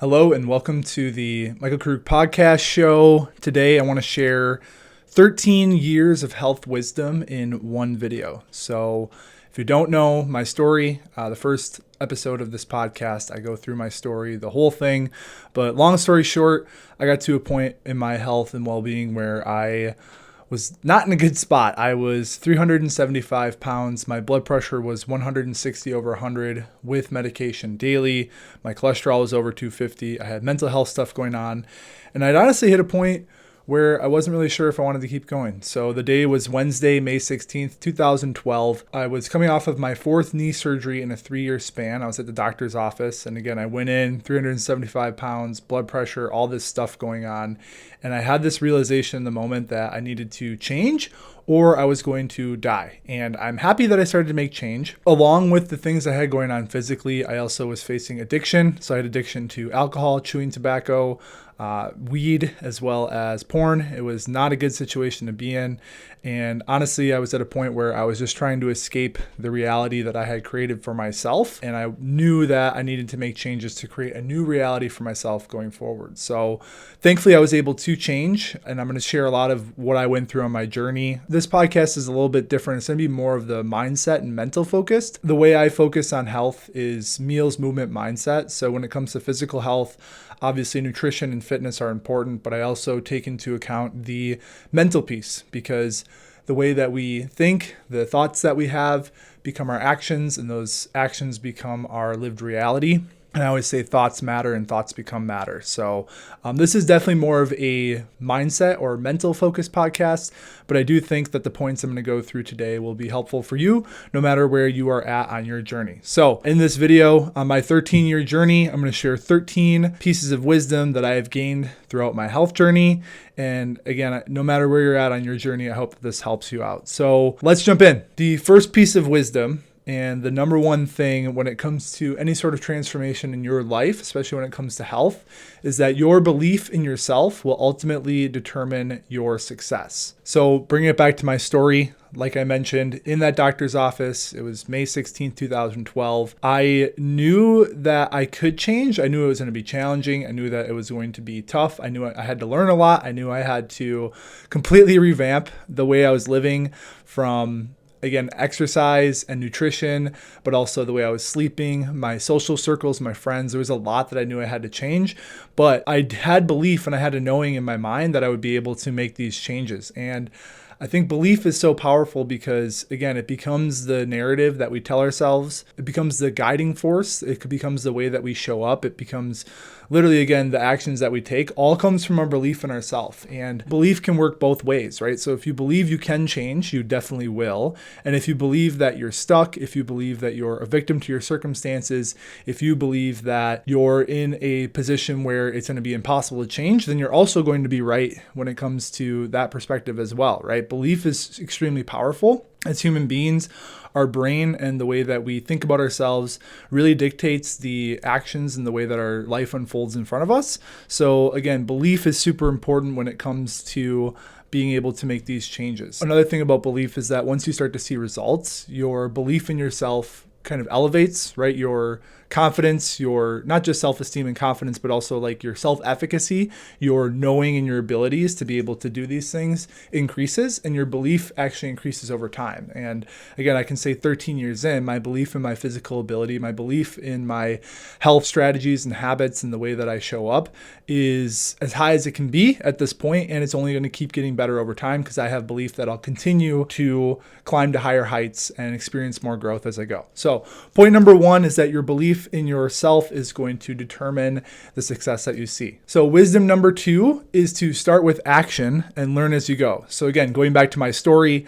Hello and welcome to the Michael Krug podcast show. Today I want to share 13 years of health wisdom in one video. So if you don't know my story, the first episode of this podcast, I go through my story, the whole thing. But long story short, I got to a point in my health and well-being where I was not in a good spot. I was 375 pounds. My blood pressure was 160 over 100 with medication daily. My cholesterol was over 250. I had mental health stuff going on. And I'd honestly hit a point where I wasn't really sure if I wanted to keep going. So the day was Wednesday, May 16th, 2012. I was coming off of my fourth knee surgery in a 3-year span. I was at the doctor's office. And again, I went in 375 pounds, blood pressure, all this stuff going on. And I had this realization in the moment that I needed to change or I was going to die. And I'm happy that I started to make change. Along with the things I had going on physically, I also was facing addiction. So I had addiction to alcohol, chewing tobacco, weed, as well as porn. It was not a good situation to be in. And honestly, I was at a point where I was just trying to escape the reality that I had created for myself. And I knew that I needed to make changes to create a new reality for myself going forward. So thankfully, I was able to change. And I'm going to share a lot of what I went through on my journey. This podcast is a little bit different. It's going to be more of the mindset and mental focused. The way I focus on health is meals, movement, mindset. So when it comes to physical health, obviously nutrition and fitness are important, but I also take into account the mental piece because the way that we think, the thoughts that we have become our actions, and those actions become our lived reality. And I always say thoughts matter and thoughts become matter. So this is definitely more of a mindset or mental focused podcast, but I do think that the points I'm going to go through today will be helpful for you no matter where you are at on your journey. So in this video, on my 13-year journey, I'm going to share 13 pieces of wisdom that I have gained throughout my health journey. And again, no matter where you're at on your journey, I hope that this helps you out. So let's jump in. The first piece of wisdom, and the number one thing when it comes to any sort of transformation in your life, especially when it comes to health, is that your belief in yourself will ultimately determine your success. So bringing it back to my story, like I mentioned, in that doctor's office, it was May 16th, 2012. I knew that I could change. I knew it was going to be challenging. I knew that it was going to be tough. I knew I had to learn a lot. I knew I had to completely revamp the way I was living from, again, exercise and nutrition, but also the way I was sleeping, my social circles, my friends. There was a lot that I knew I had to change, but I had belief and I had a knowing in my mind that I would be able to make these changes. And I think belief is so powerful because, again, it becomes the narrative that we tell ourselves. It becomes the guiding force. It becomes the way that we show up. It becomes literally, again, the actions that we take all comes from our belief in ourselves. And belief can work both ways, right? So if you believe you can change, you definitely will. And if you believe that you're stuck, if you believe that you're a victim to your circumstances, if you believe that you're in a position where it's going to be impossible to change, then you're also going to be right when it comes to that perspective as well, right? Belief is extremely powerful. As human beings, our brain and the way that we think about ourselves really dictates the actions and the way that our life unfolds in front of us. So again, belief is super important when it comes to being able to make these changes. Another thing about belief is that once you start to see results, your belief in yourself kind of elevates, right? Your confidence, your not just self-esteem and confidence, but also like your self-efficacy, your knowing and your abilities to be able to do these things increases, and your belief actually increases over time. And again, I can say 13 years in, my belief in my physical ability, my belief in my health strategies and habits and the way that I show up is as high as it can be at this point, and it's only going to keep getting better over time because I have belief that I'll continue to climb to higher heights and experience more growth as I go. So point number one is that your belief in yourself is going to determine the success that you see. So wisdom number two is to start with action and learn as you go. So again, going back to my story,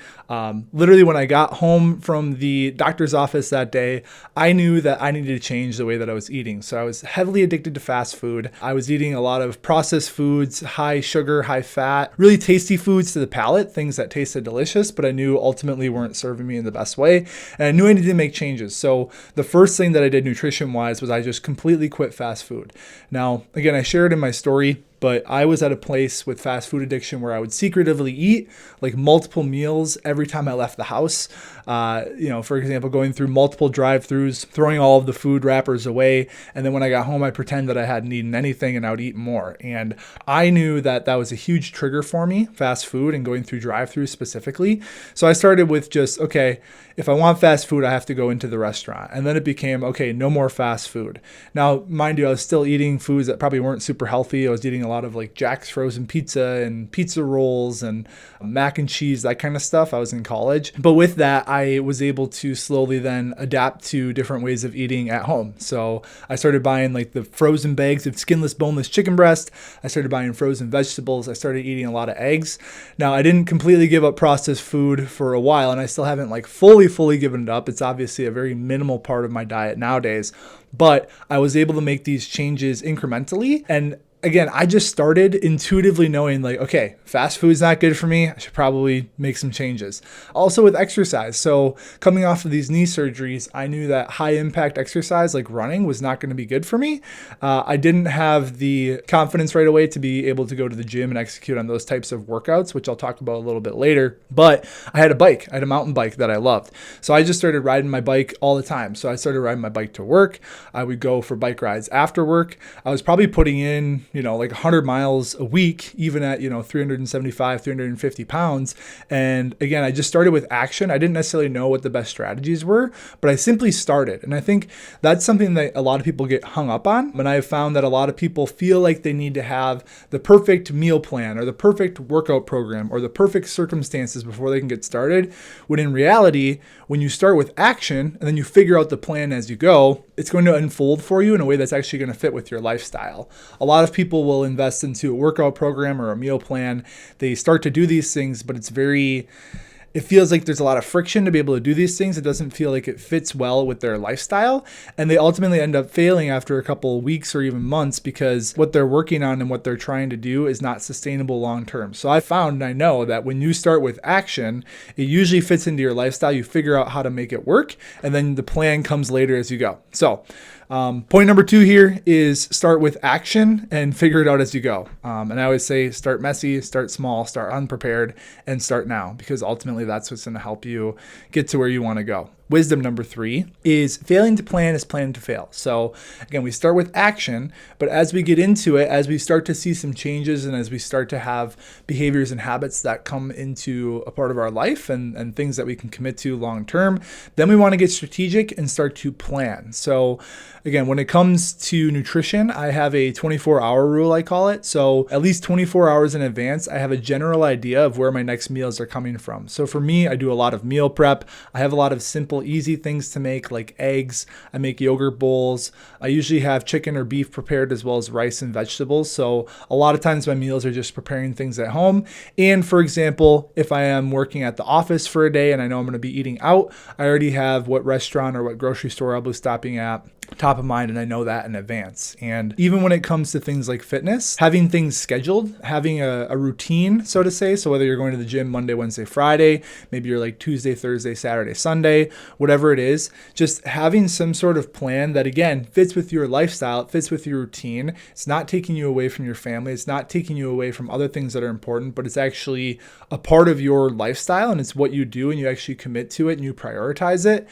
literally when I got home from the doctor's office that day, I knew that I needed to change the way that I was eating. So I was heavily addicted to fast food. I was eating a lot of processed foods, high sugar, high fat, really tasty foods to the palate, things that tasted delicious, but I knew ultimately weren't serving me in the best way. And I knew I needed to make changes. So the first thing that I did nutrition-wise was I just completely quit fast food. Now, again, I shared in my story, but I was at a place with fast food addiction where I would secretively eat like multiple meals every time I left the house. For example, going through multiple drive-throughs, throwing all of the food wrappers away. And then when I got home, I'd pretend that I hadn't eaten anything and I would eat more. And I knew that that was a huge trigger for me, fast food and going through drive-throughs specifically. So I started with just, okay, if I want fast food, I have to go into the restaurant. And then it became, okay, no more fast food. Now, mind you, I was still eating foods that probably weren't super healthy. I was eating a lot of like Jack's frozen pizza and pizza rolls and mac and cheese, that kind of stuff. I was in college. But with that, I was able to slowly then adapt to different ways of eating at home. So I started buying like the frozen bags of skinless, boneless chicken breast. I started buying frozen vegetables. I started eating a lot of eggs. Now, I didn't completely give up processed food for a while, and I still haven't like fully given it up. It's obviously a very minimal part of my diet nowadays, but I was able to make these changes incrementally. And again, I just started intuitively knowing like, okay, fast food's not good for me. I should probably make some changes. Also with exercise. So coming off of these knee surgeries, I knew that high impact exercise like running was not going to be good for me. I didn't have the confidence right away to be able to go to the gym and execute on those types of workouts, which I'll talk about a little bit later. But I had a bike. I had a mountain bike that I loved. So I just started riding my bike all the time. So I started riding my bike to work. I would go for bike rides after work. I was probably putting in like 100 miles a week, even at, 375, 350 pounds. And again, I just started with action. I didn't necessarily know what the best strategies were, but I simply started. And I think that's something that a lot of people get hung up on. And I have found that a lot of people feel like they need to have the perfect meal plan or the perfect workout program or the perfect circumstances before they can get started. When in reality, when you start with action and then you figure out the plan as you go, it's going to unfold for you in a way that's actually going to fit with your lifestyle. A lot of people will invest into a workout program or a meal plan. They start to do these things, but it feels like there's a lot of friction to be able to do these things. It doesn't feel like it fits well with their lifestyle. And they ultimately end up failing after a couple of weeks or even months because what they're working on and what they're trying to do is not sustainable long term. So I found and I know that when you start with action, it usually fits into your lifestyle. You figure out how to make it work, and then the plan comes later as you go. So point number 2 here is start with action and figure it out as you go. And I always say start messy, start small, start unprepared, and start now, because ultimately that's what's going to help you get to where you want to go. Wisdom number 3 is failing to plan is planning to fail. So again, we start with action, but as we get into it, as we start to see some changes and as we start to have behaviors and habits that come into a part of our life and things that we can commit to long term, then we want to get strategic and start to plan. So again, when it comes to nutrition, I have a 24-hour rule, I call it. So at least 24 hours in advance, I have a general idea of where my next meals are coming from. So for me, I do a lot of meal prep. I have a lot of simple, easy things to make like eggs. I make yogurt bowls. I usually have chicken or beef prepared as well as rice and vegetables. So a lot of times my meals are just preparing things at home. And for example, if I am working at the office for a day and I know I'm going to be eating out, I already have what restaurant or what grocery store I'll be stopping at top of mind, and I know that in advance. And even when it comes to things like fitness, having things scheduled, having a routine, so to say, so whether you're going to the gym Monday, Wednesday, Friday, maybe you're like Tuesday, Thursday, Saturday, Sunday, whatever it is, just having some sort of plan that again fits with your lifestyle, it fits with your routine. It's not taking you away from your family, it's not taking you away from other things that are important, but it's actually a part of your lifestyle and it's what you do and you actually commit to it and you prioritize it.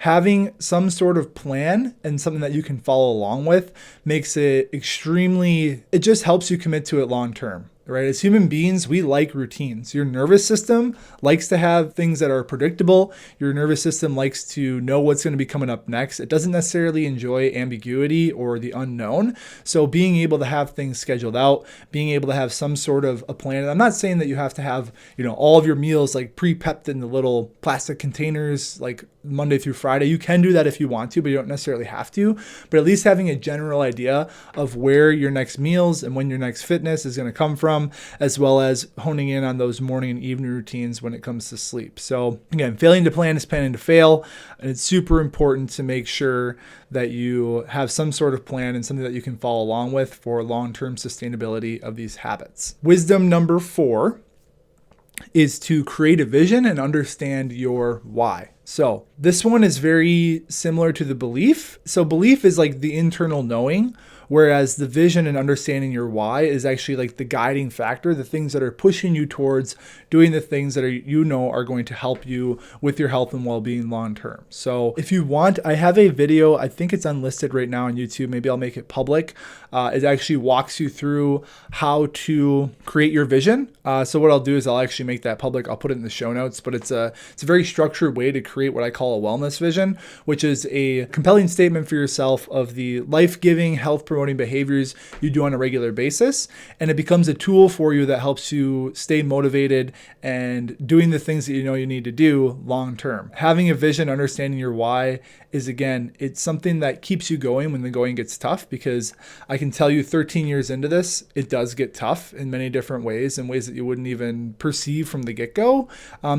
Having some sort of plan and something that you can follow along with makes it it just helps you commit to it long term. Right? As human beings, we like routines. Your nervous system likes to have things that are predictable. Your nervous system likes to know what's going to be coming up next. It doesn't necessarily enjoy ambiguity or the unknown. So being able to have things scheduled out, being able to have some sort of a plan. And I'm not saying that you have to have, all of your meals like pre-prepped in the little plastic containers, like Monday through Friday. You can do that if you want to, but you don't necessarily have to. But at least having a general idea of where your next meals and when your next fitness is going to come from, as well as honing in on those morning and evening routines when it comes to sleep. So again, failing to plan is planning to fail. And it's super important to make sure that you have some sort of plan and something that you can follow along with for long-term sustainability of these habits. Wisdom number 4 is to create a vision and understand your why. So this one is very similar to the belief. So belief is like the internal knowing, Whereas the vision and understanding your why is actually like the guiding factor, the things that are pushing you towards doing the things that are going to help you with your health and well-being long term. So if you want, I have a video, I think it's unlisted right now on YouTube. Maybe I'll make it public. It actually walks you through how to create your vision. So what I'll do is I'll actually make that public. I'll put it in the show notes, but it's a very structured way to create what I call a wellness vision, which is a compelling statement for yourself of the life-giving, health-promoting behaviors you do on a regular basis. And it becomes a tool for you that helps you stay motivated and doing the things that you know you need to do long term. Having a vision, understanding your why is, again, it's something that keeps you going when the going gets tough, because I can tell you 13 years into this, it does get tough in many different ways, in ways that you wouldn't even perceive from the get-go.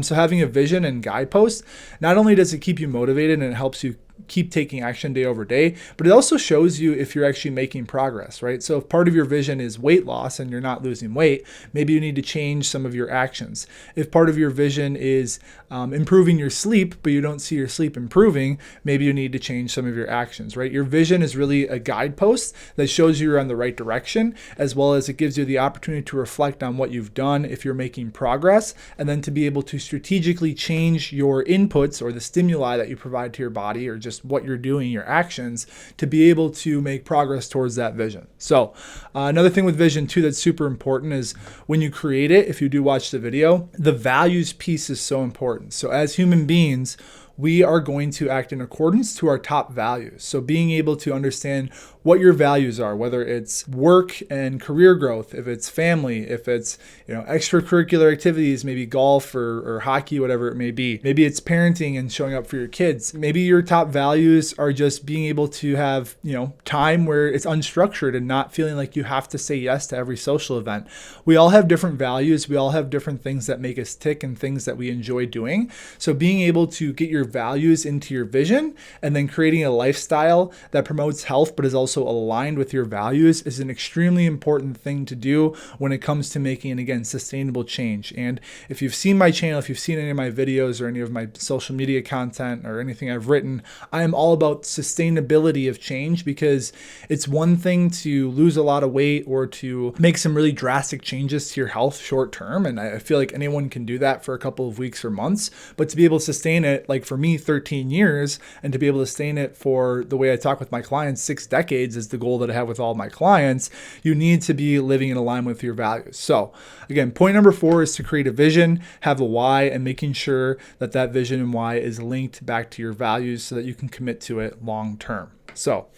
So having a vision and guidepost, not only does it keep you motivated and it helps you keep taking action day over day, but it also shows you if you're actually making progress, right? So if part of your vision is weight loss and you're not losing weight, maybe you need to change some of your actions. If part of your vision is improving your sleep, but you don't see your sleep improving, maybe you need to change some of your actions, right? Your vision is really a guidepost that shows you're on the right direction, as well as it gives you the opportunity to reflect on what you've done if you're making progress, and then to be able to strategically change your inputs or the stimuli that you provide to your body, or just what you're doing, your actions, to be able to make progress towards that vision. So another thing with vision too that's super important is when you create it, if you do watch the video, the values piece is so important. So as human beings, we are going to act in accordance to our top values. So being able to understand what your values are, whether it's work and career growth, if it's family, if it's extracurricular activities, maybe golf or hockey, whatever it may be. Maybe it's parenting and showing up for your kids. Maybe your top values are just being able to have time where it's unstructured and not feeling like you have to say yes to every social event. We all have different values. We all have different things that make us tick and things that we enjoy doing. So being able to get your values into your vision and then creating a lifestyle that promotes health but is also aligned with your values is an extremely important thing to do when it comes to making, again, sustainable change. And if you've seen my channel, if you've seen any of my videos or any of my social media content or anything I've written, I am all about sustainability of change, because it's one thing to lose a lot of weight or to make some really drastic changes to your health short term. And I feel like anyone can do that for a couple of weeks or months, but to be able to sustain it, like for me, 13 years, and to be able to sustain it for the way I talk with my clients, 6 decades is the goal that I have with all my clients, you need to be living in alignment with your values. So again, point number 4 is to create a vision, have a why, and making sure that that vision and why is linked back to your values so that you can commit to it long term. So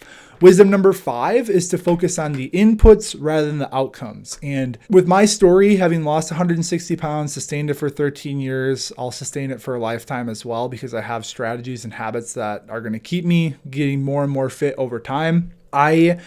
wisdom number 5 is to focus on the inputs rather than the outcomes. And with my story, having lost 160 pounds, sustained it for 13 years, I'll sustain it for a lifetime as well, because I have strategies and habits that are going to keep me getting more and more fit over time. I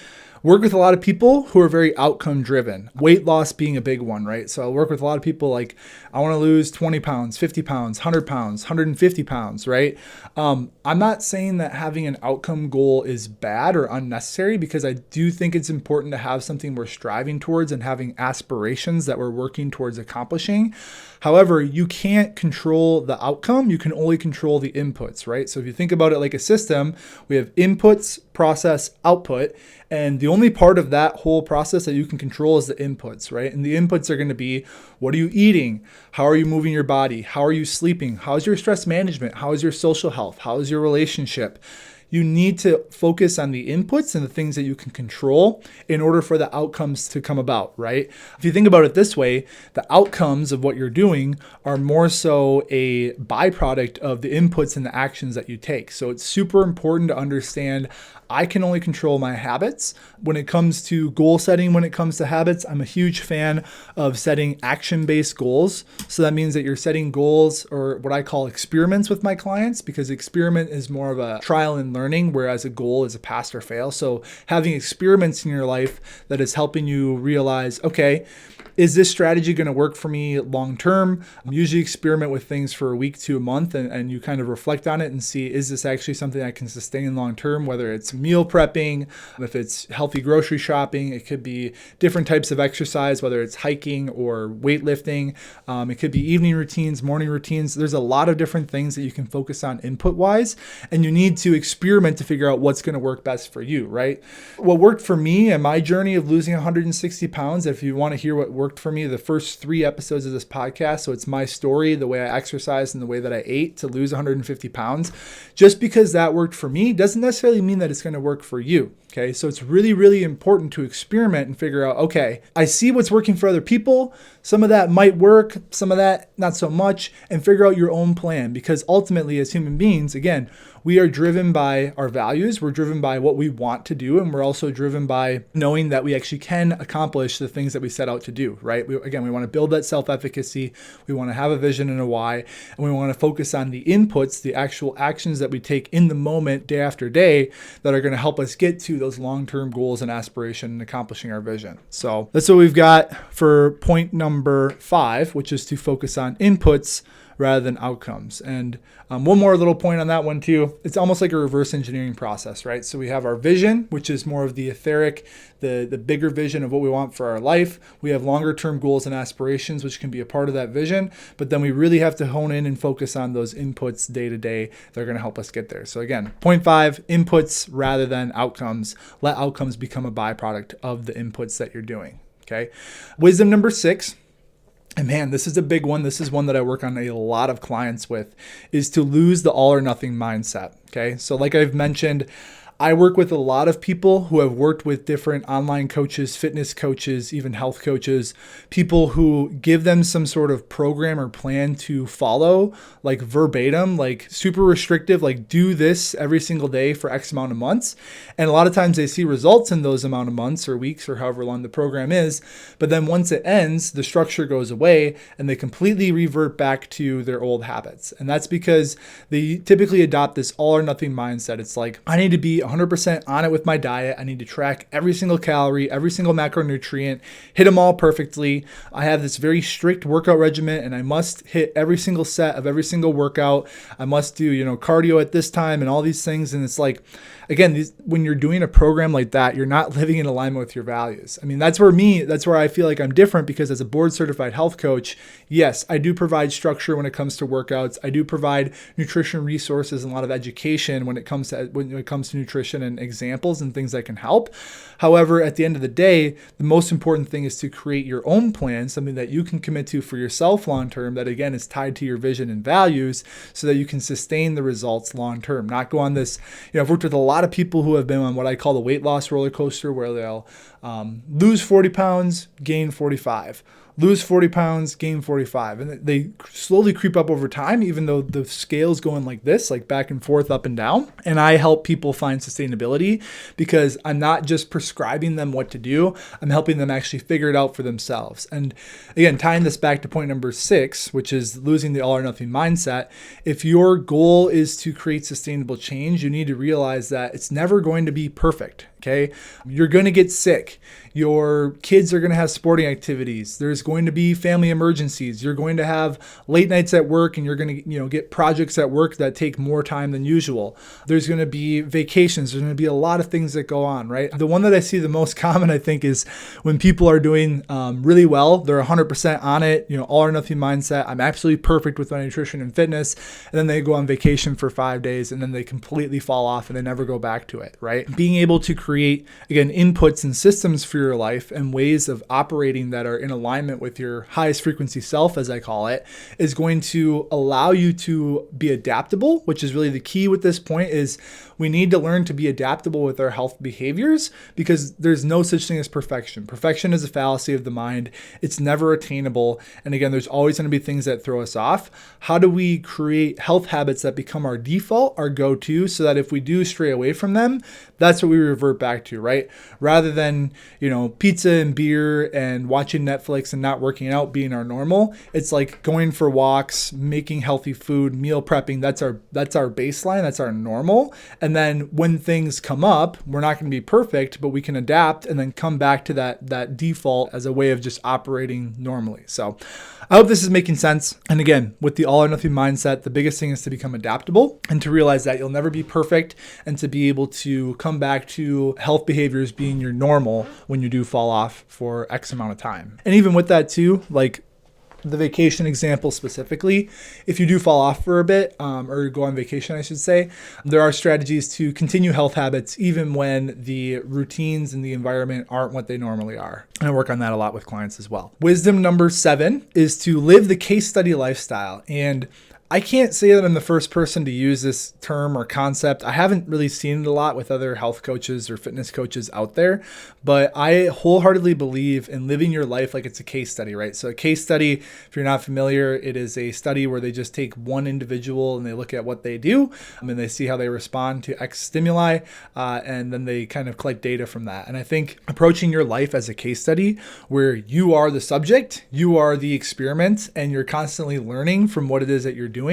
work with a lot of people who are very outcome driven, weight loss being a big one, right? So I work with a lot of people like, I want to lose 20 pounds, 50 pounds, 100 pounds, 150 pounds, right? I'm not saying that having an outcome goal is bad or unnecessary, because I do think it's important to have something we're striving towards and having aspirations that we're working towards accomplishing. However, you can't control the outcome. You can only control the inputs, right? So if you think about it like a system, we have inputs, process, output, and the only part of that whole process that you can control is the inputs, right? And the inputs are going to be, what are you eating? How are you moving your body? How are you sleeping? How's your stress management? How is your social health? How is your relationship? You need to focus on the inputs and the things that you can control in order for the outcomes to come about, right? If you think about it this way, the outcomes of what you're doing are more so a byproduct of the inputs and the actions that you take. So it's super important to understand I can only control my habits. When it comes to goal setting, when it comes to habits, I'm a huge fan of setting action-based goals. So that means that you're setting goals, or what I call experiments, with my clients, because experiment is more of a trial and learning, whereas a goal is a pass or fail. So having experiments in your life that is helping you realize, okay, is this strategy going to work for me long term? Usually experiment with things for a week to a month, and you kind of reflect on it and see, is this actually something I can sustain long term? Whether it's meal prepping, if it's healthy grocery shopping, it could be different types of exercise, whether it's hiking or weightlifting. It could be evening routines, morning routines. There's a lot of different things that you can focus on input wise, and you need to experiment experiment to figure out what's going to work best for you, right? What worked for me and my journey of losing 160 pounds, if you want to hear what worked for me, the first 3 episodes of this podcast, so it's my story, the way I exercised and the way that I ate to lose 150 pounds. Just because that worked for me doesn't necessarily mean that it's going to work for you. Okay, so it's really, really important to experiment and figure out, okay, I see what's working for other people. Some of that might work, some of that not so much, and figure out your own plan. Because ultimately, as human beings, again, we are driven by our values. We're driven by what we want to do. And we're also driven by knowing that we actually can accomplish the things that we set out to do, right? We want to build that self-efficacy. We want to have a vision and a why. And we want to focus on the inputs, the actual actions that we take in the moment, day after day, that are going to help us get to those long-term goals and aspiration and accomplishing our vision. So that's what we've got for point number 5, which is to focus on inputs rather than outcomes. And one more little point on that one too. It's almost like a reverse engineering process, right? So we have our vision, which is more of the etheric, the bigger vision of what we want for our life. We have longer term goals and aspirations, which can be a part of that vision. But then we really have to hone in and focus on those inputs day to day that are going to help us get there. So again, point 5, inputs rather than outcomes. Let outcomes become a byproduct of the inputs that you're doing. Okay. Wisdom number 6. And man, this is a big one. This is one that I work on a lot of clients with, is to lose the all or nothing mindset. Okay. So like I've mentioned, I work with a lot of people who have worked with different online coaches, fitness coaches, even health coaches, people who give them some sort of program or plan to follow, like verbatim, like super restrictive, like do this every single day for X amount of months. And a lot of times they see results in those amount of months or weeks or however long the program is. But then once it ends, the structure goes away and they completely revert back to their old habits. And that's because they typically adopt this all or nothing mindset. It's like, I need to be 100% on it with my diet. I need to track every single calorie, every single macronutrient, hit them all perfectly. I have this very strict workout regimen and I must hit every single set of every single workout. I must do, cardio at this time and all these things. And it's like, again, when you're doing a program like that, you're not living in alignment with your values. I mean, that's where I feel like I'm different, because as a board certified health coach, yes, I do provide structure when it comes to workouts. I do provide nutrition resources and a lot of education when it comes to nutrition and examples and things that can help. However, at the end of the day, the most important thing is to create your own plan, something that you can commit to for yourself long term, that again is tied to your vision and values, so that you can sustain the results long term. Not go on this, I've worked with a lot of people who have been on what I call the weight loss roller coaster, where they'll lose 40 pounds, gain 45. Lose 40 pounds, gain 45. And they slowly creep up over time, even though the scale's going like this, like back and forth, up and down. And I help people find sustainability, because I'm not just prescribing them what to do. I'm helping them actually figure it out for themselves. And again, tying this back to point number 6, which is losing the all or nothing mindset. If your goal is to create sustainable change, you need to realize that it's never going to be perfect. Okay. You're going to get sick. Your kids are going to have sporting activities. There's going to be family emergencies. You're going to have late nights at work, and you're going to, get projects at work that take more time than usual. There's going to be vacations. There's going to be a lot of things that go on, right? The one that I see the most common, I think, is when people are doing really well, they're 100% on it, all or nothing mindset. I'm absolutely perfect with my nutrition and fitness. And then they go on vacation for 5 days and then they completely fall off and they never go back to it, right? Being able to create, again, inputs and systems for your life and ways of operating that are in alignment with your highest frequency self, as I call it, is going to allow you to be adaptable, which is really the key with this point. Is we need to learn to be adaptable with our health behaviors, because there's no such thing as perfection. Perfection is a fallacy of the mind. It's never attainable. And again, there's always going to be things that throw us off. How do we create health habits that become our default, our go-to, so that if we do stray away from them, that's what we revert back to, right? Rather than, pizza and beer and watching Netflix and not working out being our normal. It's like going for walks, making healthy food, meal prepping. That's our baseline. That's our normal. And then when things come up, we're not going to be perfect, but we can adapt and then come back to that default as a way of just operating normally. So I hope this is making sense. And again, with the all or nothing mindset, the biggest thing is to become adaptable and to realize that you'll never be perfect, and to be able to come back to health behaviors being your normal when you do fall off for X amount of time. And even with that too, like, the vacation example specifically, if you do fall off for a bit or go on vacation, I should say, there are strategies to continue health habits even when the routines and the environment aren't what they normally are. And I work on that a lot with clients as well. Wisdom number 7 is to live the case study lifestyle. And I can't say that I'm the first person to use this term or concept. I haven't really seen it a lot with other health coaches or fitness coaches out there, but I wholeheartedly believe in living your life like it's a case study, right? So a case study, if you're not familiar, it is a study where they just take one individual and they look at what they do and they see how they respond to X stimuli, and then they kind of collect data from that. And I think approaching your life as a case study where you are the subject, you are the experiment, and you're constantly learning from what it is that you're doing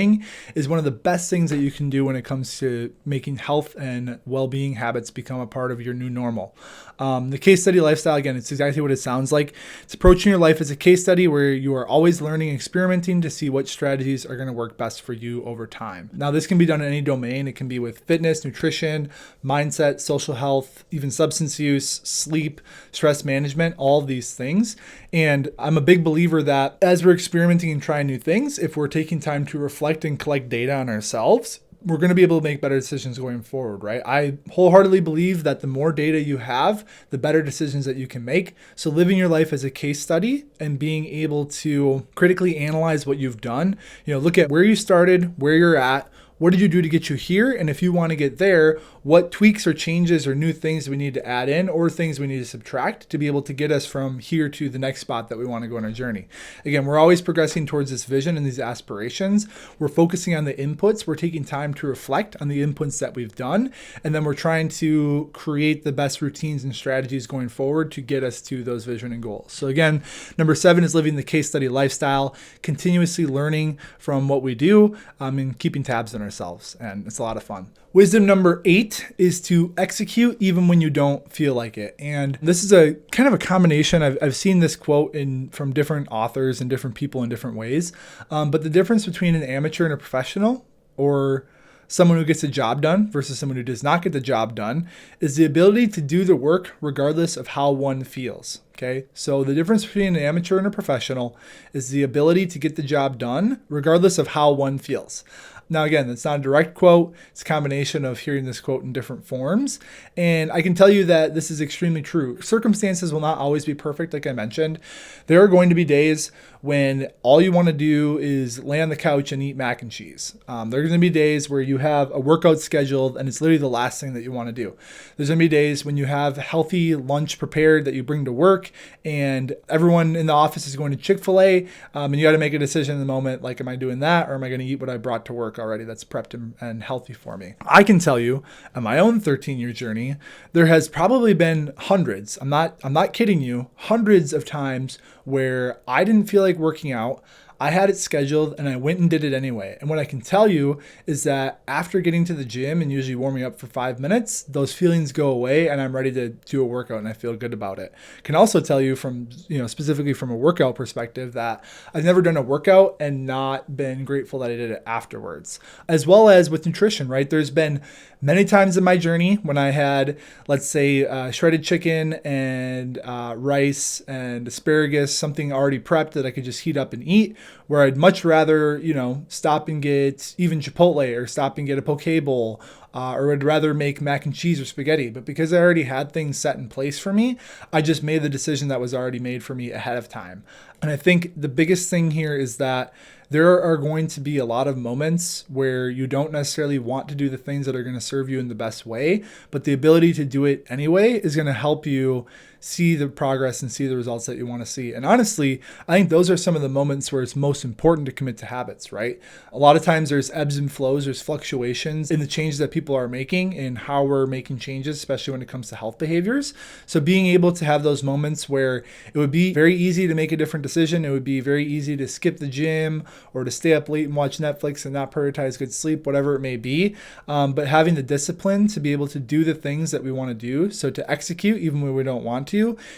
is one of the best things that you can do when it comes to making health and well-being habits become a part of your new normal. The case study lifestyle, again, it's exactly what it sounds like. It's approaching your life as a case study where you are always learning, experimenting to see what strategies are going to work best for you over time. Now, this can be done in any domain. It can be with fitness, nutrition, mindset, social health, even substance use, sleep, stress management, all of these things. And I'm a big believer that as we're experimenting and trying new things, if we're taking time to reflect and collect data on ourselves, we're going to be able to make better decisions going forward, right? I wholeheartedly believe that the more data you have, the better decisions that you can make. So living your life as a case study and being able to critically analyze what you've done, look at where you started, where you're at, what did you do to get you here? And if you want to get there, what tweaks or changes or new things we need to add in or things we need to subtract to be able to get us from here to the next spot that we want to go on our journey. Again, we're always progressing towards this vision and these aspirations. We're focusing on the inputs. We're taking time to reflect on the inputs that we've done. And then we're trying to create the best routines and strategies going forward to get us to those vision and goals. So again, number 7 is living the case study lifestyle, continuously learning from what we do and keeping tabs on ourselves. And it's a lot of fun. Wisdom number 8 is to execute even when you don't feel like it. And this is a kind of a combination. I've seen this quote from different authors and different people in different ways. But the difference between an amateur and a professional, or someone who gets the job done versus someone who does not get the job done, is the ability to do the work regardless of how one feels. Okay, so the difference between an amateur and a professional is the ability to get the job done regardless of how one feels. Now, again, that's not a direct quote. It's a combination of hearing this quote in different forms. And I can tell you that this is extremely true. Circumstances will not always be perfect, like I mentioned. There are going to be days when all you want to do is lay on the couch and eat mac and cheese. There are going to be days where you have a workout scheduled and it's literally the last thing that you want to do. There's going to be days when you have healthy lunch prepared that you bring to work and everyone in the office is going to Chick-fil-A, and you got to make a decision in the moment, like, am I doing that or am I going to eat what I brought to work already that's prepped and healthy for me? I can tell you on my own 13-year journey, there has probably been hundreds, I'm not kidding you, hundreds of times where I didn't feel like working out. I had it scheduled and I went and did it anyway. And what I can tell you is that after getting to the gym and usually warming up for 5 minutes, those feelings go away and I'm ready to do a workout and I feel good about it. I can also tell you from, specifically from a workout perspective that I've never done a workout and not been grateful that I did it afterwards. As well as with nutrition, right? There's been many times in my journey when I had, let's say, shredded chicken and rice and asparagus, something already prepped that I could just heat up and eat, where I'd much rather, stop and get even Chipotle or stop and get a poke bowl, or I'd rather make mac and cheese or spaghetti. But because I already had things set in place for me, I just made the decision that was already made for me ahead of time. And I think the biggest thing here is that there are going to be a lot of moments where you don't necessarily want to do the things that are going to serve you in the best way, but the ability to do it anyway is going to help you see the progress and see the results that you want to see. And honestly, I think those are some of the moments where it's most important to commit to habits, right? A lot of times there's ebbs and flows, there's fluctuations in the changes that people are making and how we're making changes, especially when it comes to health behaviors. So being able to have those moments where it would be very easy to make a different decision, it would be very easy to skip the gym or to stay up late and watch Netflix and not prioritize good sleep, whatever it may be. But having the discipline to be able to do the things that we want to do, so to execute even when we don't want to,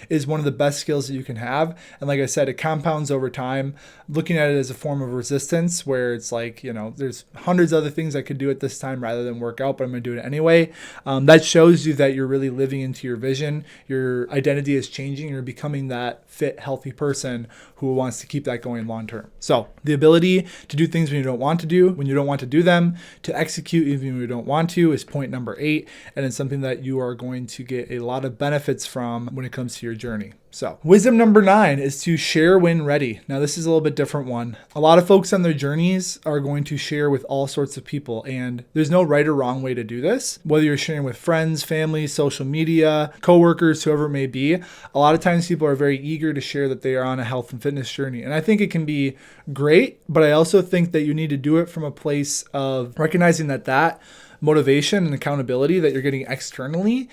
is one of the best skills that you can have. And like I said, it compounds over time. Looking at it as a form of resistance where it's like, there's hundreds of other things I could do at this time rather than work out. out, but I'm going to do it anyway. That shows you that you're really living into your vision. Your identity is changing. You're becoming that fit, healthy person who wants to keep that going long term. So the ability to do things when you don't want to do, when you don't want to do them, to execute even when you don't want to, is point number 8. And it's something that you are going to get a lot of benefits from when it comes to your journey. So wisdom number 9 is to share when ready. Now, this is a little bit different one. A lot of folks on their journeys are going to share with all sorts of people, and there's no right or wrong way to do this. Whether you're sharing with friends, family, social media, coworkers, whoever it may be, a lot of times people are very eager to share that they are on a health and fitness journey. And I think it can be great, but I also think that you need to do it from a place of recognizing that motivation and accountability that you're getting externally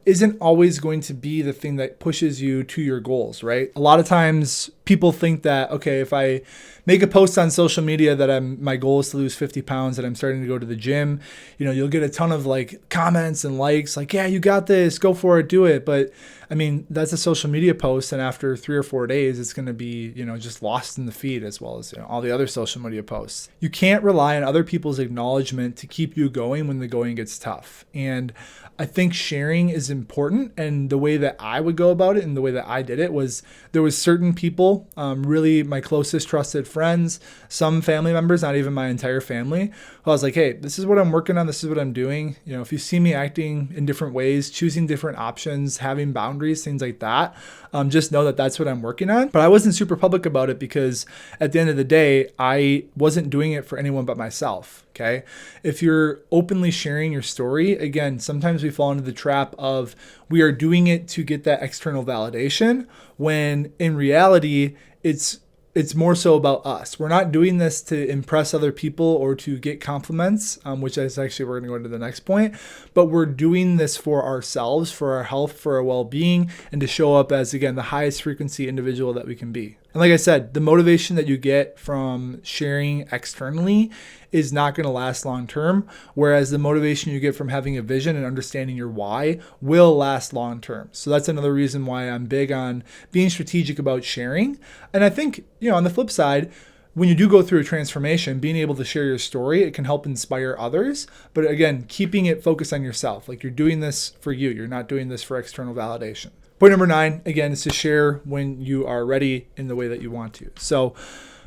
isn't always going to be the thing that pushes you to your goals, right? A lot of times people think that, okay, if I make a post on social media that my goal is to lose 50 pounds and I'm starting to go to the gym, you'll get a ton of like comments and likes like, yeah, you got this, go for it, do it. But I mean, that's a social media post. And after 3 or 4 days, it's going to be, just lost in the feed as well as all the other social media posts. You can't rely on other people's acknowledgement to keep you going when the going gets tough. And I think sharing is important. And the way that I would go about it and the way that I did it was there was certain people, really my closest trusted friends, some family members, not even my entire family, who I was like, hey, this is what I'm working on. This is what I'm doing. If you see me acting in different ways, choosing different options, having boundaries, things like that, just know that that's what I'm working on. But I wasn't super public about it because at the end of the day, I wasn't doing it for anyone but myself. Okay. If you're openly sharing your story, again, sometimes we fall into the trap of we are doing it to get that external validation when in reality, it's more so about us. We're not doing this to impress other people or to get compliments, which is actually, we're going to go into the next point, but we're doing this for ourselves, for our health, for our well-being, and to show up as, again, the highest frequency individual that we can be. And like I said, the motivation that you get from sharing externally is not going to last long term, whereas the motivation you get from having a vision and understanding your why will last long term. So that's another reason why I'm big on being strategic about sharing. And I think, on the flip side, when you do go through a transformation, being able to share your story, it can help inspire others. But again, keeping it focused on yourself. Like you're doing this for you. You're not doing this for external validation. Point number 9, again, is to share when you are ready in the way that you want to. So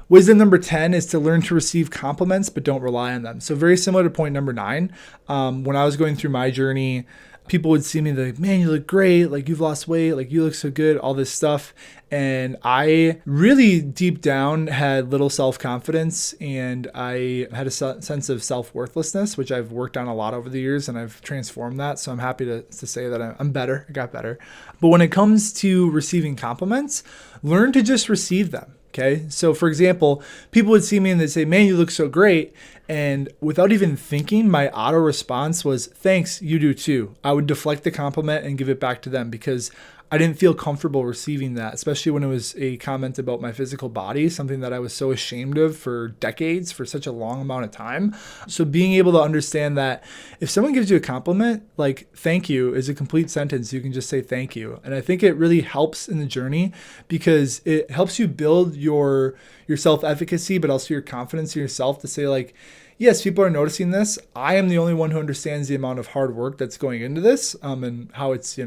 wisdom number 10 is to learn to receive compliments, but don't rely on them. So very similar to point number 9. When I was going through my journey, people would see me like, man, you look great. Like you've lost weight. Like you look so good, all this stuff. And I really deep down had little self-confidence and I had a sense of self-worthlessness, which I've worked on a lot over the years and I've transformed that. So I'm happy to say that I'm better. I got better. But when it comes to receiving compliments, learn to just receive them. Okay. So for example, people would see me and they'd say, man, you look so great. And without even thinking, my auto response was, thanks, you do too. I would deflect the compliment and give it back to them because I didn't feel comfortable receiving that, especially when it was a comment about my physical body, something that I was so ashamed of for decades, for such a long amount of time. So being able to understand that if someone gives you a compliment, like thank you is a complete sentence. You can just say thank you. And I think it really helps in the journey because it helps you build your self-efficacy, but also your confidence in yourself to say like, yes, people are noticing this. I am the only one who understands the amount of hard work that's going into this and how it's,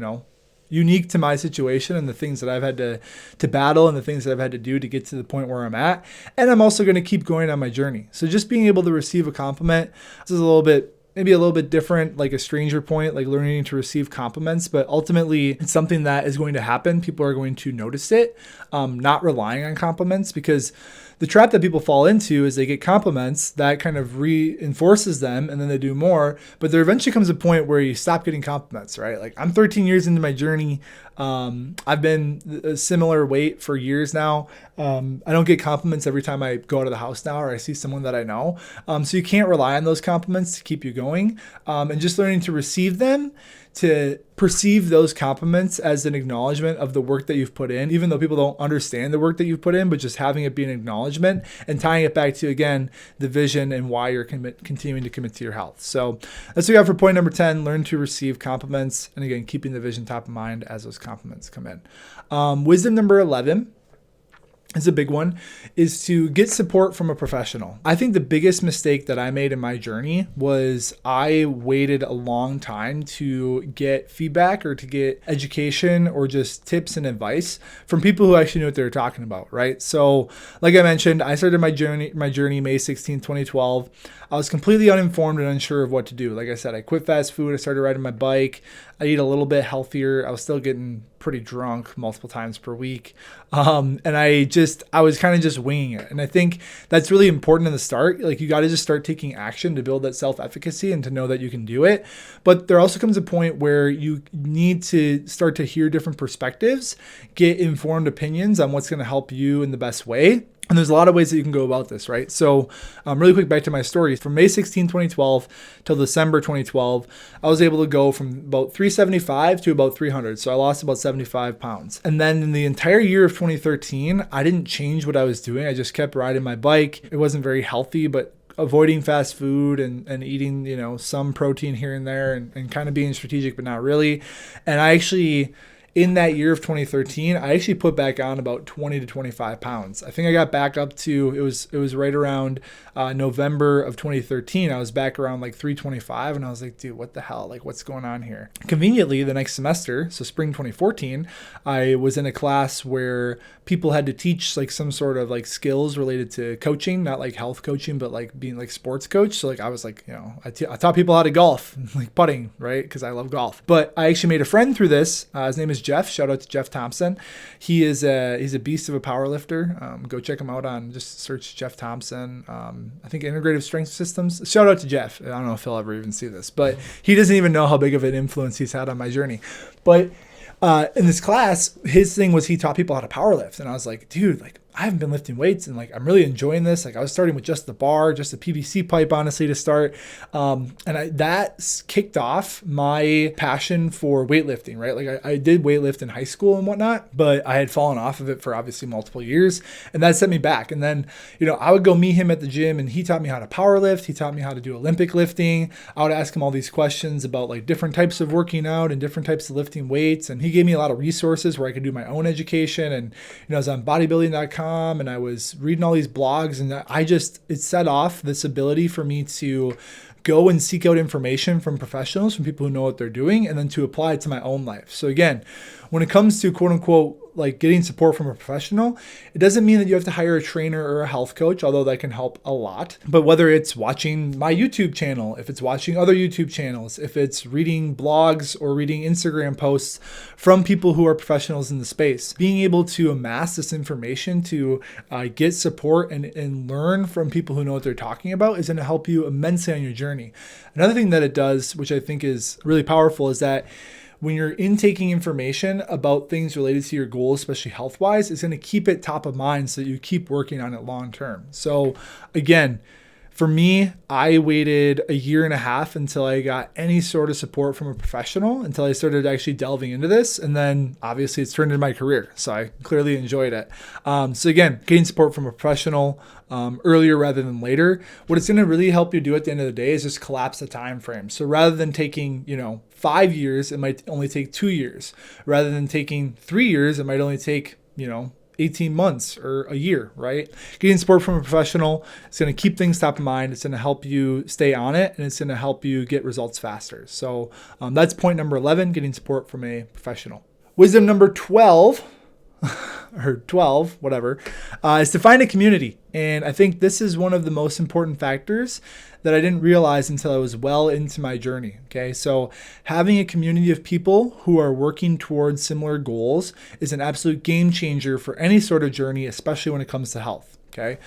unique to my situation and the things that I've had to battle and the things that I've had to do to get to the point where I'm at. And I'm also going to keep going on my journey. So just being able to receive a compliment, this is maybe a little bit different, like a stranger point, like learning to receive compliments, but ultimately it's something that is going to happen. People are going to notice it, not relying on compliments because the trap that people fall into is they get compliments that kind of reinforces them and then they do more, but there eventually comes a point where you stop getting compliments, right? Like I'm 13 years into my journey. I've been a similar weight for years now. I don't get compliments every time I go out of the house now or I see someone that I know. So you can't rely on those compliments to keep you going. And just learning to receive them, to perceive those compliments as an acknowledgement of the work that you've put in, even though people don't understand the work that you've put in, but just having it be an acknowledgement and tying it back to, again, the vision and why you're continuing to commit to your health. So that's what we got for point number 10, learn to receive compliments. And again, keeping the vision top of mind as those compliments come in. Wisdom number 11 is a big one, is to get support from a professional. I think the biggest mistake that I made in my journey was I waited a long time to get feedback or to get education or just tips and advice from people who actually knew what they were talking about, right? So like I mentioned, I started my journey May 16, 2012. I was completely uninformed and unsure of what to do. Like I said, I quit fast food. I started riding my bike. I eat a little bit healthier. I was still getting pretty drunk multiple times per week. And I was kind of just winging it. And I think that's really important in the start. Like you got to just start taking action to build that self-efficacy and to know that you can do it. But there also comes a point where you need to start to hear different perspectives, get informed opinions on what's going to help you in the best way. And there's a lot of ways that you can go about this, right? So really quick, back to my story. From May 16, 2012 till December 2012, I was able to go from about 375 to about 300. So I lost about 75 pounds. And then in the entire year of 2013, I didn't change what I was doing. I just kept riding my bike. It wasn't very healthy, but avoiding fast food and eating, some protein here and there and kind of being strategic, but not really. And I actually, in that year of 2013, I actually put back on about 20 to 25 pounds. I think I got back up to, it was right around November of 2013. I was back around like 325 and I was like, dude, what the hell? Like what's going on here? Conveniently, the next semester, so spring 2014, I was in a class where people had to teach like some sort of like skills related to coaching, not like health coaching, but like being like sports coach. So like I was like, I taught people how to golf, like putting, right? Because I love golf. But I actually made a friend through this. His name is Jeff. Shout out to Jeff Thompson. He's a beast of a power lifter. Go check him out on, just search Jeff Thompson. I think Integrative Strength Systems. Shout out to Jeff. I don't know if he'll ever even see this, but he doesn't even know how big of an influence he's had on my journey. But in this class, his thing was he taught people how to power lift. And I was like, dude, like I haven't been lifting weights and like I'm really enjoying this. Like I was starting with just the bar, just a PVC pipe, honestly, to start. That kicked off my passion for weightlifting, right? Like I did weightlift in high school and whatnot, but I had fallen off of it for obviously multiple years, and that set me back. And then, I would go meet him at the gym and he taught me how to power lift. He taught me how to do Olympic lifting. I would ask him all these questions about like different types of working out and different types of lifting weights. And he gave me a lot of resources where I could do my own education. And, I was on bodybuilding.com and I was reading all these blogs, and it set off this ability for me to go and seek out information from professionals, from people who know what they're doing, and then to apply it to my own life. So again, when it comes to quote unquote, like getting support from a professional, it doesn't mean that you have to hire a trainer or a health coach, although that can help a lot. But whether it's watching my YouTube channel, if it's watching other YouTube channels, if it's reading blogs or reading Instagram posts from people who are professionals in the space, being able to amass this information to get support and learn from people who know what they're talking about is going to help you immensely on your journey. Another thing that it does, which I think is really powerful, is that when you're intaking information about things related to your goals, especially health-wise, it's going to keep it top of mind so that you keep working on it long-term. So again, for me, I waited a year and a half until I got any sort of support from a professional, until I started actually delving into this. And then obviously it's turned into my career. So I clearly enjoyed it. So again, getting support from a professional earlier rather than later, what it's going to really help you do at the end of the day is just collapse the time frame. So rather than taking, 5 years, it might only take 2 years. Rather than taking 3 years, it might only take, 18 months or a year, right? Getting support from a professional is going to keep things top of mind. It's going to help you stay on it, and it's going to help you get results faster. So that's point number 11, getting support from a professional. Wisdom number 12, or 12, whatever, is to find a community. And I think this is one of the most important factors that I didn't realize until I was well into my journey. Okay. So having a community of people who are working towards similar goals is an absolute game changer for any sort of journey, especially when it comes to health. Okay.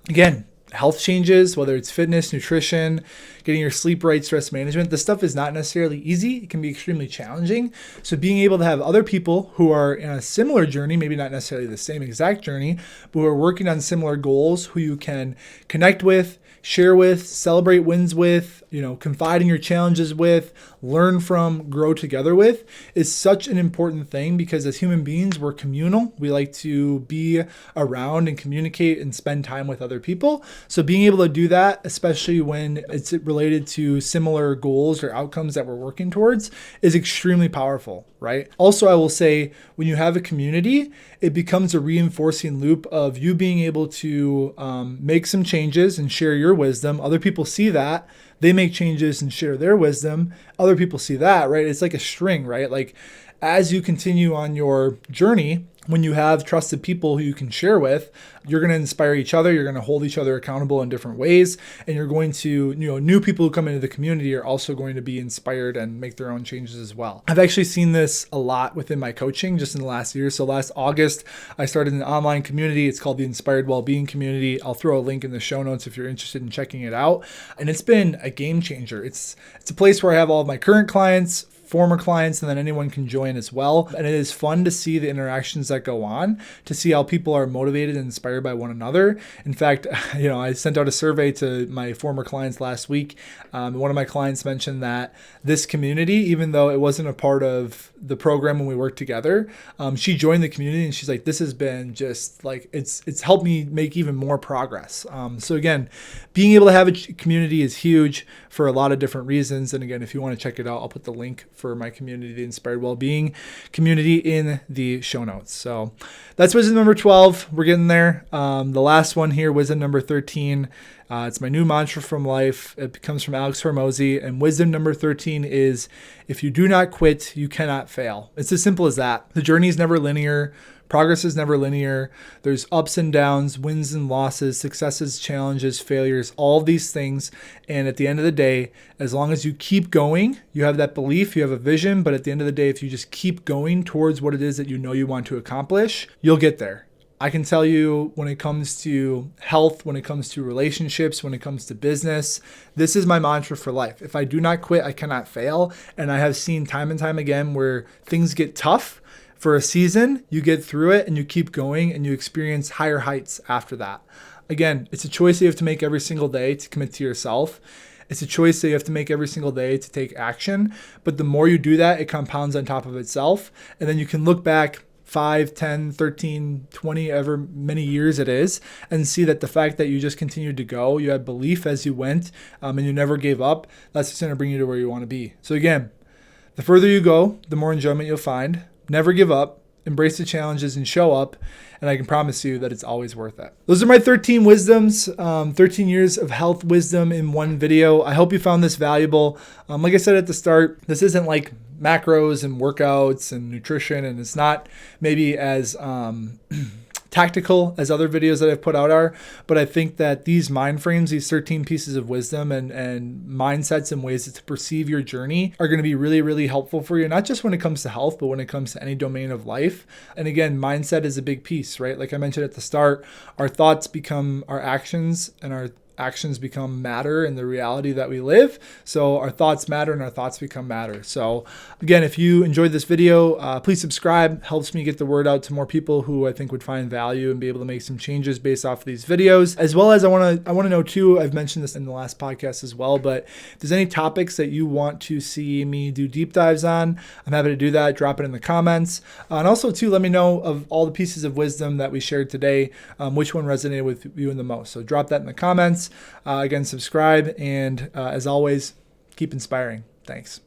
Again, health changes, whether it's fitness, nutrition, getting your sleep right, stress management, this stuff is not necessarily easy. It can be extremely challenging. So being able to have other people who are in a similar journey, maybe not necessarily the same exact journey, but who are working on similar goals, who you can connect with, share with, celebrate wins with, confide in your challenges with, learn from, grow together with, is such an important thing, because as human beings, we're communal. We like to be around and communicate and spend time with other people. So being able to do that, especially when it's related to similar goals or outcomes that we're working towards, is extremely powerful, right? Also, I will say when you have a community, it becomes a reinforcing loop of you being able to make some changes and share your wisdom. Other people see that. They make changes and share their wisdom. Other people see that, right? It's like a string, right? Like as you continue on your journey, when you have trusted people who you can share with, you're going to inspire each other. You're going to hold each other accountable in different ways. And you're going to, new people who come into the community are also going to be inspired and make their own changes as well. I've actually seen this a lot within my coaching just in the last year. So last August, I started an online community. It's called the Inspired Wellbeing Community. I'll throw a link in the show notes if you're interested in checking it out. And it's been a game changer. It's a place where I have all of my current clients, former clients, and then anyone can join as well. And it is fun to see the interactions that go on, to see how people are motivated and inspired by one another. In fact, I sent out a survey to my former clients last week. One of my clients mentioned that this community, even though it wasn't a part of the program when we worked together, she joined the community and she's like, this has been just like, it's helped me make even more progress. So again, being able to have a community is huge for a lot of different reasons. And again, if you want to check it out, I'll put the link for my community, the Inspired Wellbeing Community, in the show notes. So that's wisdom number 12. We're getting there. The last one here, wisdom number 13. It's my new mantra from life. It comes from Alex Hormozy. And wisdom number 13 is, if you do not quit, you cannot fail. It's as simple as that. The journey is never linear. Progress is never linear. There's ups and downs, wins and losses, successes, challenges, failures, all of these things. And at the end of the day, as long as you keep going, you have that belief, you have a vision. But at the end of the day, if you just keep going towards what it is that you know you want to accomplish, you'll get there. I can tell you, when it comes to health, when it comes to relationships, when it comes to business, this is my mantra for life. If I do not quit, I cannot fail. And I have seen time and time again where things get tough. For a season, you get through it and you keep going and you experience higher heights after that. Again, it's a choice that you have to make every single day to commit to yourself. It's a choice that you have to make every single day to take action. But the more you do that, it compounds on top of itself. And then you can look back 5, 10, 13, 20, ever many years it is, and see that the fact that you just continued to go, you had belief as you went, and you never gave up, that's just going to bring you to where you want to be. So again, the further you go, the more enjoyment you'll find. Never give up, embrace the challenges, and show up. And I can promise you that it's always worth it. Those are my 13 wisdoms, 13 years of health wisdom in one video. I hope you found this valuable. Like I said at the start, this isn't like macros and workouts and nutrition, and it's not maybe as tactical as other videos that I've put out are, but I think that these mind frames, these 13 pieces of wisdom and mindsets and ways to perceive your journey are going to be really, really helpful for you, not just when it comes to health, but when it comes to any domain of life. And again, mindset is a big piece, right? Like I mentioned at the start, our thoughts become our actions, and our actions become matter in the reality that we live. So our thoughts matter and our thoughts become matter. So again, if you enjoyed this video, please subscribe. Helps me get the word out to more people who I think would find value and be able to make some changes based off of these videos. As well as I want to know too, I've mentioned this in the last podcast as well, but if there's any topics that you want to see me do deep dives on, I'm happy to do that. Drop it in the comments. And also too, let me know of all the pieces of wisdom that we shared today, which one resonated with you the most. So drop that in the comments. Again, subscribe, and as always, keep inspiring. Thanks.